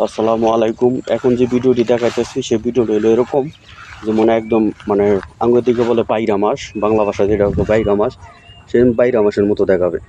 আসসালামু আলাইকুম। এখন যে ভিডিওটি দেখাইতেছি সেই ভিডিওটা হলো এরকম যে একদম আঙ্গুর দিকে বলে বাইরা মাছ, বাংলা ভাষায় যেটা হলো বাইরা মাছ, সেই বাইরা মাছের মতো দেখাবে।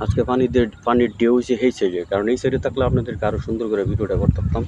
আজকে পানির ঢেউ হয়েছে এই সাইডে, কারণ এই সাইডে থাকলে আপনাদেরকে আরো সুন্দর করে ভিডিওটা করতে পারতাম।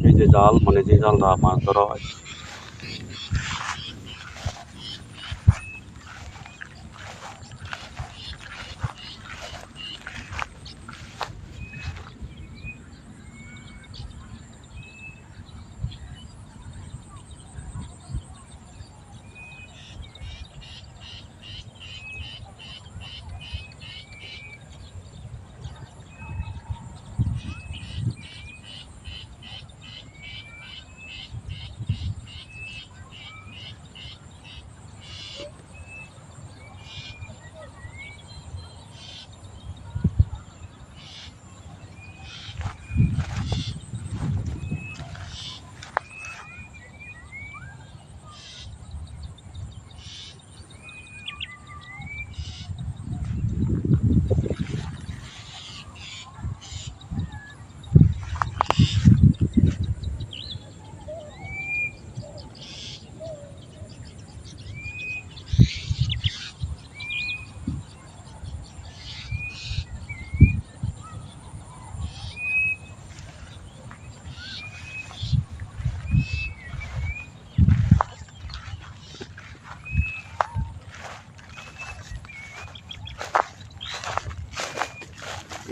এই যে জাল, যে জালটা মাছ ধরা হয়,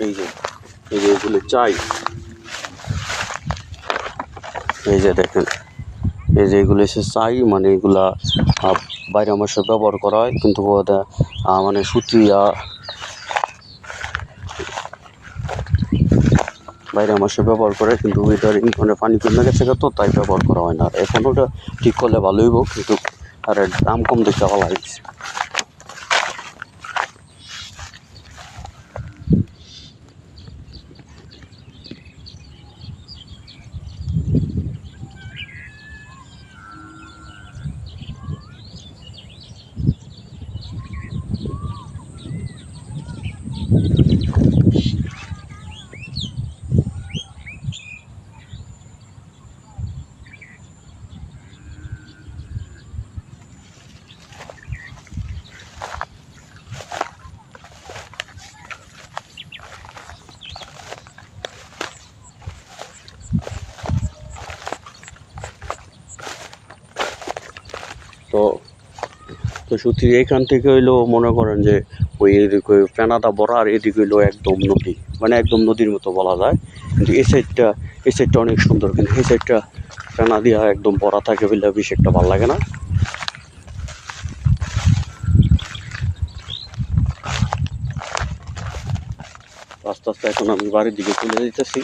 এই যে এগুলো চাই, এই যে দেখেন, এই যে এগুলো এসে চাই, এগুলা বাইরে মাসে ব্যবহার করা হয়, কিন্তু সুতিয়া বাইরে মাসে ব্যবহার করে, কিন্তু ওইটার পানি কমে গেছে তো তাই ব্যবহার করা হয় না। আর এখন ওটা ঠিক করলে ভালো হইব, কিন্তু আর দাম কম দেখতে ভালো লাগছে। তো তো সুতির এইখান থেকে হইলো মনে করেন যে ওই এদিকে ফেনাটা বড়, আর এদিকে হইলো একদম নদী, একদম নদীর মতো বলা যায়। কিন্তু এই সাইডটা অনেক সুন্দর, কিন্তু এই সাইডটা ফেনা দিয়া একদম ভরা থাকে বলে বেশি একটা ভালো লাগে না। আস্তে আস্তে এখন আমি বাড়ির দিকে চলে যেতেছি।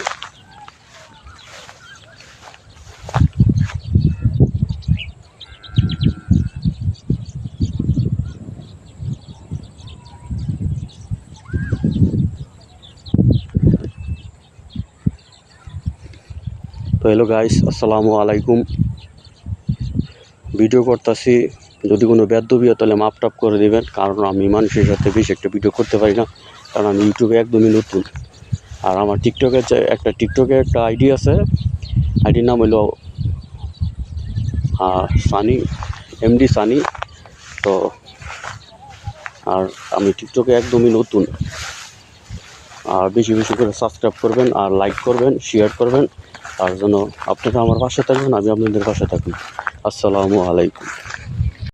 তো হ্যালো গাইস, আসসালামু আলাইকুম। ভিডিও করতেছি, যদি কোনো বেদবি হয় তাহলে মাপ টাপ করে দেবেন, কারণ আমি মানুষের সাথে বেশি একটা ভিডিও করতে পারি না, কারণ আমি ইউটিউবে একদমই নতুন। আর আমার টিকটকে একটা আইডি আছে, আইডির নাম হলো সানি, এমডি সানি। তো আর আমি টিকটকে একদমই নতুন। আর বেশি বেশি করে সাবস্ক্রাইব করবেন, আর লাইক করবেন, শেয়ার করবেন, আর যেন আপনারা আমার পাশে থাকবেন, আমি আপনাদের পাশে থাকি। আসসালামু আলাইকুম।